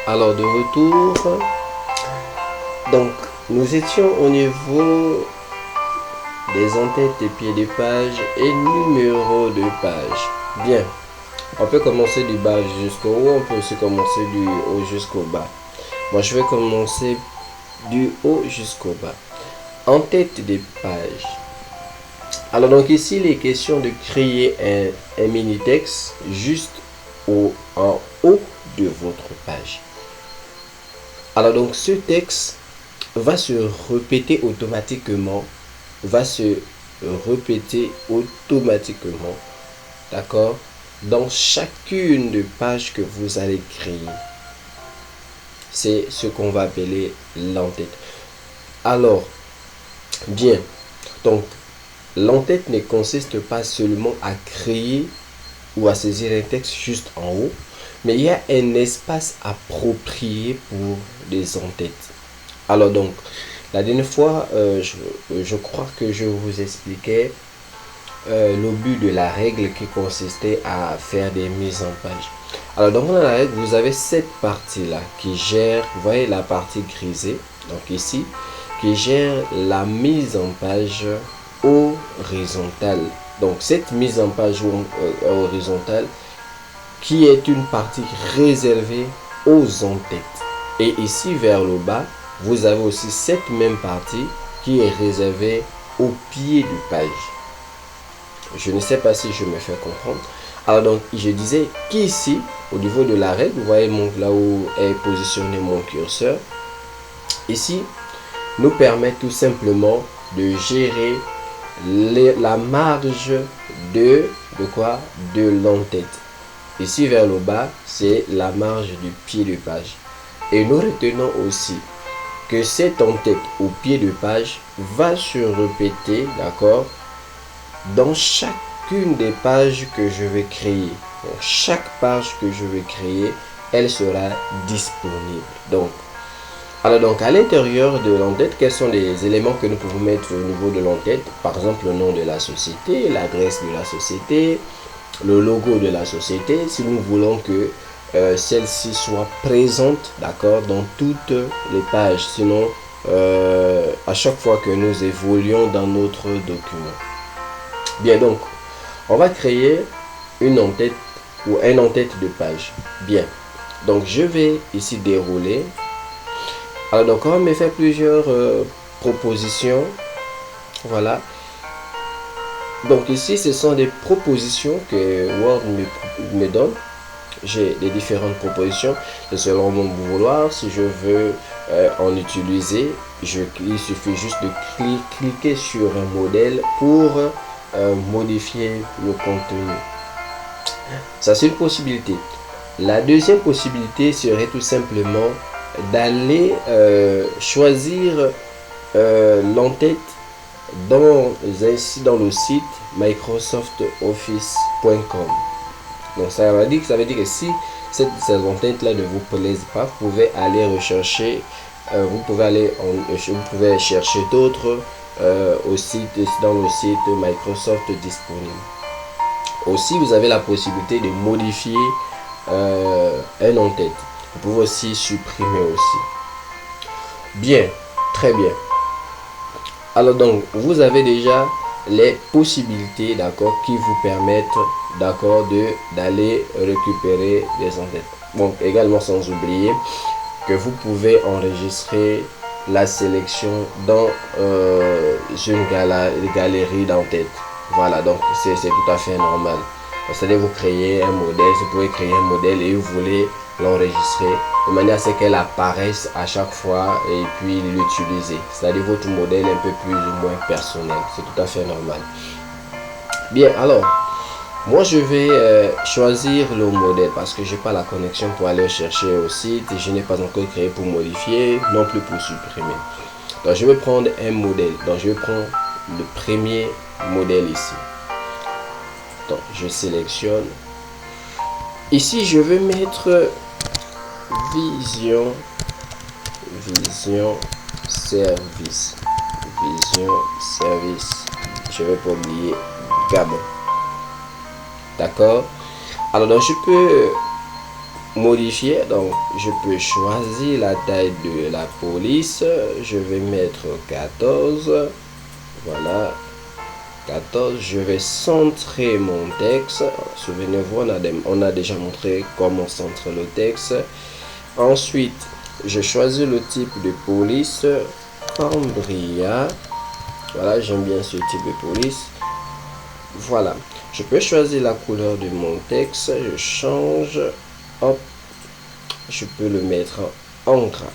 Alors de retour, donc nous étions au niveau des entêtes et pieds de page et numéro de page. Bien, on peut commencer du bas jusqu'au haut, on peut aussi commencer du haut jusqu'au bas. Moi je vais commencer du haut jusqu'au bas. En tête des pages. Alors donc ici il est question de créer un mini texte juste en haut de votre page. Alors donc ce texte va se répéter automatiquement, d'accord, dans chacune des pages que vous allez créer. C'est ce qu'on va appeler l'entête. Alors, bien, donc l'entête ne consiste pas seulement à créer ou à saisir un texte juste en haut, mais il y a un espace approprié pour les entêtes. Alors donc, la dernière fois, je crois que je vous expliquais le but de la règle qui consistait à faire des mises en page. Alors donc dans la règle, vous avez cette partie-là qui gère, vous voyez la partie grisée, donc ici, qui gère la mise en page horizontale. Donc cette mise en page horizontale qui est une partie réservée aux entêtes. Et ici vers le bas, vous avez aussi cette même partie qui est réservée au pied de page. Je ne sais pas si je me fais comprendre. Alors donc je disais qu'ici, au niveau de la règle, vous voyez là où est positionné mon curseur, ici nous permet tout simplement de gérer la marge de quoi, de l'entête. Ici vers le bas, c'est la marge du pied de page. Et nous retenons aussi que cette entête au pied de page va se répéter, d'accord, dans chacune des pages que je vais créer. Donc, chaque page que je vais créer, elle sera disponible. Donc à l'intérieur de l'entête, quels sont les éléments que nous pouvons mettre au niveau de l'entête? Par exemple, le nom de la société, l'adresse de la société, le logo de la société, si nous voulons que celle-ci soit présente, d'accord, dans toutes les pages. Sinon, à chaque fois que nous évoluons dans notre document. Bien, donc, on va créer une entête ou un en-tête de page. Bien, donc je vais ici dérouler. Alors donc on me fait plusieurs propositions. Voilà. Donc ici ce sont des propositions que Word me donne. J'ai des différentes propositions. C'est selon mon vouloir. Si je veux en utiliser, il suffit juste de cliquer sur un modèle pour modifier le contenu. Ça c'est une possibilité. La deuxième possibilité serait tout simplement d'aller choisir l'entête dans le site microsoftoffice.com. Donc ça veut dire que si ces entêtes là ne vous plaisent pas, vous pouvez aller rechercher, vous pouvez chercher d'autres dans le site Microsoft disponible. Aussi vous avez la possibilité de modifier un en-tête. Vous pouvez aussi supprimer aussi. Bien, très bien. Alors donc vous avez déjà les possibilités, d'accord, qui vous permettent, d'accord, d'aller récupérer des en-têtes. Bon, également sans oublier que vous pouvez enregistrer la sélection dans une galerie d'en-têtes. Voilà, donc c'est tout à fait normal. C'est-à-dire vous créez un modèle, vous pouvez créer un modèle et vous voulez l'enregistrer de manière à ce qu'elle apparaisse à chaque fois et puis l'utiliser. C'est-à-dire votre modèle un peu plus ou moins personnel. C'est tout à fait normal. Bien, alors, moi je vais choisir le modèle parce que j'ai pas la connexion pour aller chercher au site et je n'ai pas encore créé pour modifier, non plus pour supprimer. Donc je vais prendre un modèle. Donc je vais prendre le premier modèle ici. Donc je sélectionne. Ici je vais mettre vision service. Je vais pas oublier Gabon. D'accord. Alors donc je peux modifier. Donc je peux choisir la taille de la police. Je vais mettre 14. Voilà, 14. Je vais centrer mon texte. Souvenez-vous, on a déjà montré comment centrer le texte. Ensuite, je choisis le type de police, Cambria. Voilà, j'aime bien ce type de police. Voilà, je peux choisir la couleur de mon texte. Je change. Hop, je peux le mettre en gras.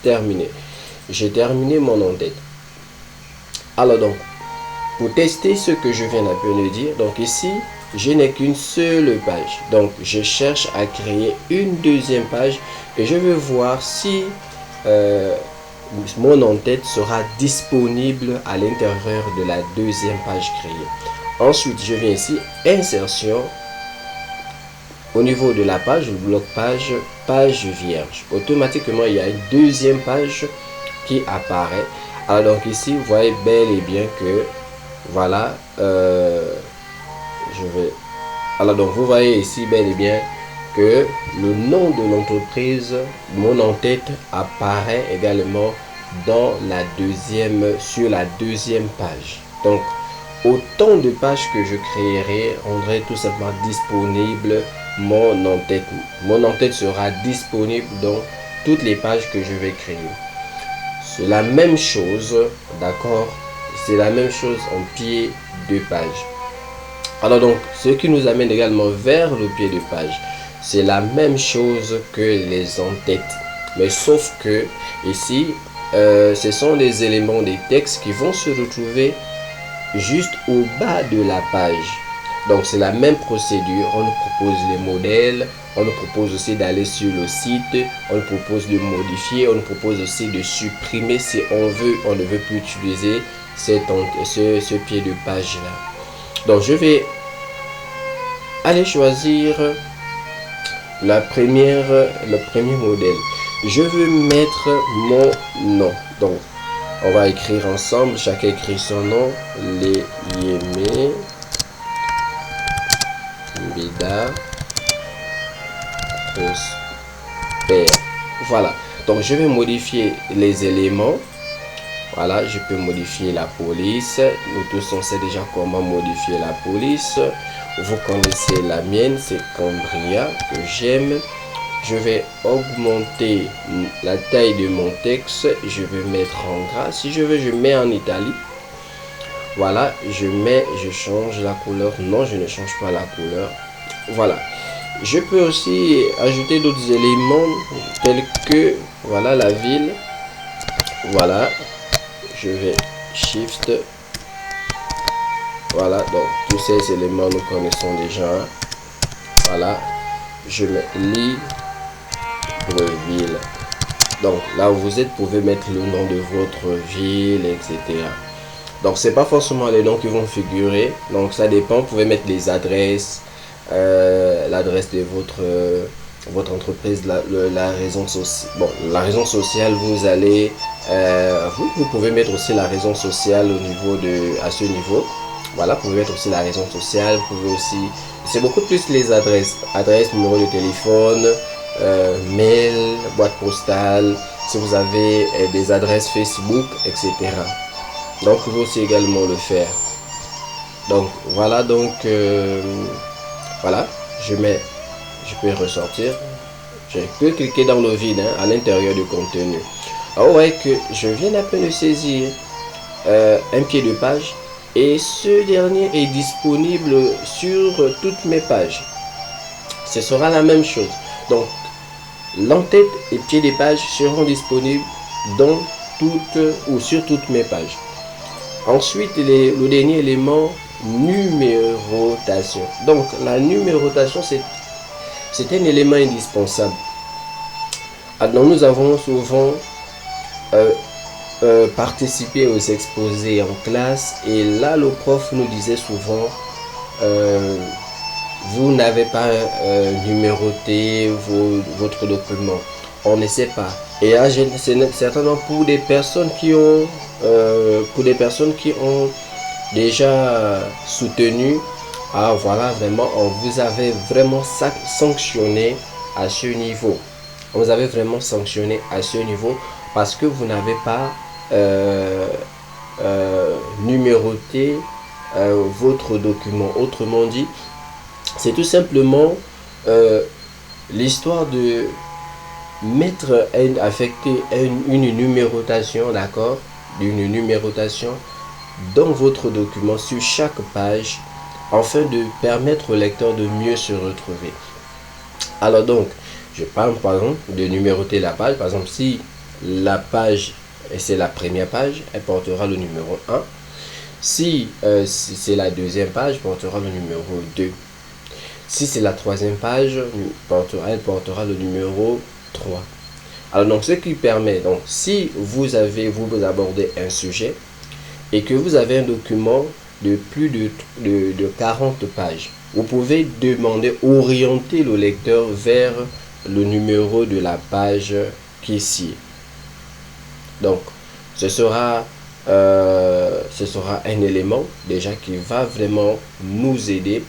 Terminé. J'ai terminé mon en-tête. Alors donc, pour tester ce que je viens d'à peine de dire, donc ici, je n'ai qu'une seule page. Donc, je cherche à créer une deuxième page et je veux voir si mon en-tête sera disponible à l'intérieur de la deuxième page créée. Ensuite, je viens ici, insertion. Au niveau de la page, le bloc page, page vierge. Automatiquement, il y a une deuxième page qui apparaît. Alors donc ici, vous voyez bel et bien que, voilà, alors donc vous voyez ici bel et bien que le nom de l'entreprise, mon en-tête, apparaît également dans la sur la deuxième page. Donc, autant de pages que je créerai rendrait tout simplement disponible mon en-tête. Mon en-tête sera disponible dans toutes les pages que je vais créer. C'est la même chose, d'accord? C'est la même chose en pied de page. Alors donc, ce qui nous amène également vers le pied de page, c'est la même chose que les en-têtes. Mais sauf que ici, ce sont les éléments des textes qui vont se retrouver juste au bas de la page. Donc c'est la même procédure, on nous propose les modèles, on nous propose aussi d'aller sur le site, on nous propose de modifier, on nous propose aussi de supprimer si on ne veut plus utiliser ce pied de page là. Donc je vais aller choisir le premier modèle. Je veux mettre mon nom. Donc on va écrire ensemble, chacun écrit son nom, les Yémé Bida Prosper. Voilà, donc je vais modifier les éléments. Voilà, je peux modifier la police. Nous tous on sait déjà comment modifier la police. Vous connaissez la mienne, c'est Cambria que j'aime. Je vais augmenter la taille de mon texte. Je vais mettre en gras. Si je veux, je mets en italique. Voilà, je change la couleur. Non, je ne change pas la couleur. Voilà. Je peux aussi ajouter d'autres éléments tels que, voilà, la ville. Voilà. Je vais Shift. Voilà, donc tous ces éléments nous connaissons déjà. Voilà. Je mets Libreville. Donc là où vous êtes, vous pouvez mettre le nom de votre ville, etc. Donc c'est pas forcément les noms qui vont figurer. Donc ça dépend. Vous pouvez mettre les adresses, l'adresse de votre entreprise, la raison sociale. Bon, la raison sociale, vous allez, vous pouvez mettre aussi la raison sociale à ce niveau. Voilà, vous pouvez mettre aussi la raison sociale. Vous pouvez aussi, c'est beaucoup plus les adresses, numéro de téléphone, mail, boîte postale. Si vous avez des adresses Facebook, etc. Donc vous pouvez aussi également le faire. Donc voilà, donc voilà, je peux ressortir. Je peux cliquer dans le vide, hein, à l'intérieur du contenu. Alors ouais, que je viens à peine de saisir un pied de page et ce dernier est disponible sur toutes mes pages. Ce sera la même chose. Donc l'en-tête et pied de page seront disponibles dans sur toutes mes pages. Ensuite, le dernier élément, numérotation. Donc la numérotation, c'est un élément indispensable. Alors, nous avons souvent participé aux exposés en classe et là le prof nous disait souvent vous n'avez pas numéroté votre document, on ne sait pas. Et là, c'est certainement pour des personnes qui ont déjà soutenu. Ah voilà, vraiment, on vous avait vraiment sanctionné à ce niveau. On vous avait vraiment sanctionné à ce niveau parce que vous n'avez pas numéroté votre document. Autrement dit, c'est tout simplement l'histoire de mettre affecter une numérotation, d'accord, d'une numérotation dans votre document sur chaque page afin de permettre au lecteur de mieux se retrouver. Alors donc, je parle par exemple de numéroter la page. Par exemple, si la page, et c'est la première page, elle portera le numéro 1. Si c'est la deuxième page, portera le numéro 2. Si c'est la troisième page, elle portera le numéro 3. Alors donc, ce qui permet, donc si vous abordez un sujet et que vous avez un document de plus de 40 pages, vous pouvez demander, orienter le lecteur vers le numéro de la page qui sied. Donc, ce sera un élément déjà qui va vraiment nous aider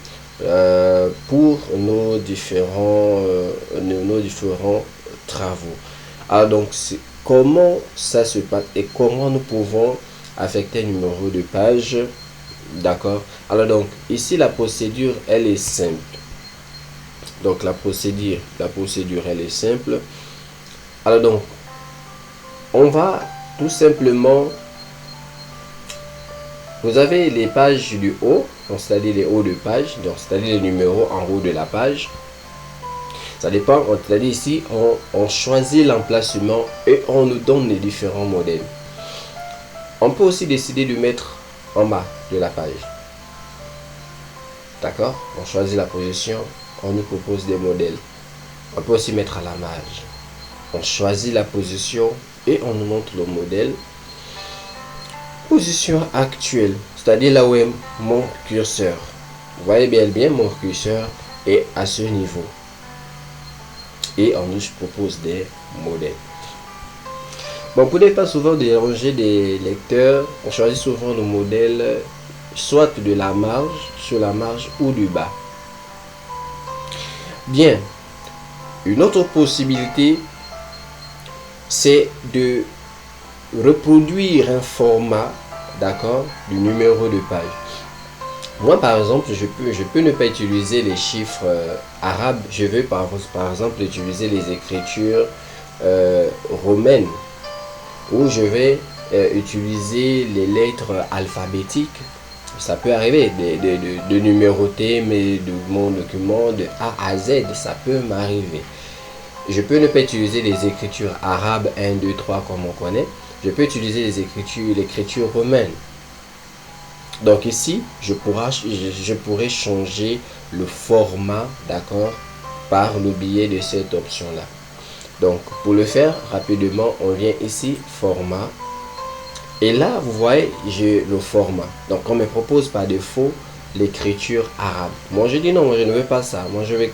pour nos différents travaux. Alors donc, comment ça se passe et comment nous pouvons affecter un numéro de page, d'accord. Alors donc, ici la procédure elle est simple. Donc la procédure elle est simple. Alors donc, on va tout simplement, vous avez les pages du haut, c'est-à-dire les hauts de page, donc c'est-à-dire les numéros en haut de la page. Ça dépend, c'est-à-dire ici on choisit l'emplacement et on nous donne les différents modèles. On peut aussi décider de mettre en bas de la page, d'accord. On choisit la position, on nous propose des modèles. On peut aussi mettre à la marge, on choisit la position et on nous montre le modèle. Position actuelle, c'est-à-dire là où est mon curseur. Vous voyez bien mon curseur est à ce niveau et on nous propose des modèles. Bon, pour ne pas souvent déranger des lecteurs, on choisit souvent le modèle soit de la marge, sur la marge ou du bas. Bien, une autre possibilité, c'est de reproduire un format, d'accord, du numéro de page. Moi par exemple, je peux ne pas utiliser les chiffres arabes. Je vais par exemple utiliser les écritures romaines, ou je vais utiliser les lettres alphabétiques. Ça peut arriver de numéroter mon document de A à Z, ça peut m'arriver. Je peux ne pas utiliser les écritures arabes 1, 2, 3 comme on connaît. Je peux utiliser l'écriture romaine. Donc ici, je pourrais changer le format, d'accord, par le biais de cette option-là. Donc pour le faire rapidement, on vient ici, format. Et là, vous voyez, j'ai le format. Donc on me propose par défaut l'écriture arabe. Moi je dis non, moi je ne veux pas ça. Moi je vais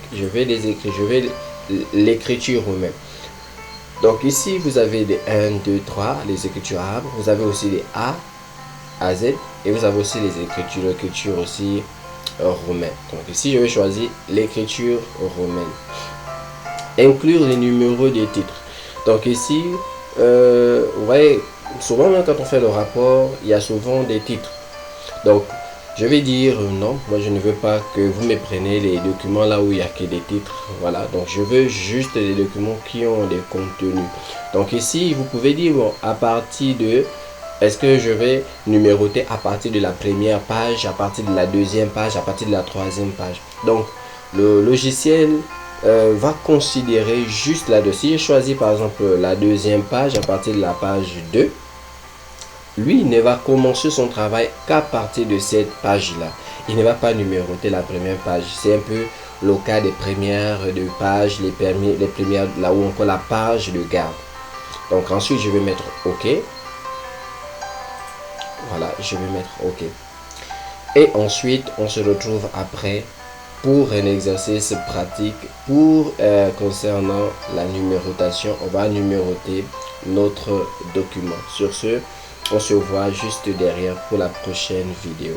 l'écriture romaine. Donc ici, vous avez des 1, 2, 3, les écritures arabes. Vous avez aussi les A à Z. Et vous avez aussi les écritures aussi romaines. Donc ici, je vais choisir l'écriture romaine. Inclure les numéros des titres. Donc ici, vous voyez, souvent quand on fait le rapport, il y a souvent des titres. Donc, je vais dire non, moi je ne veux pas que vous me preniez les documents là où il n'y a que des titres. Voilà, donc je veux juste les documents qui ont des contenus. Donc ici, vous pouvez dire, bon, à partir de... Est-ce que je vais numéroter à partir de la première page, à partir de la deuxième page, à partir de la troisième page. Donc, le logiciel va considérer juste là-dessus. Si je choisis par exemple la deuxième page à partir de la page 2, lui ne va commencer son travail qu'à partir de cette page-là. Il ne va pas numéroter la première page. C'est un peu le cas des premières de pages, les premières, là où encore la page de garde. Donc ensuite, je vais mettre OK. Voilà, je vais mettre OK. Et ensuite, on se retrouve après pour un exercice pratique concernant la numérotation. On va numéroter notre document. Sur ce, on se voit juste derrière pour la prochaine vidéo.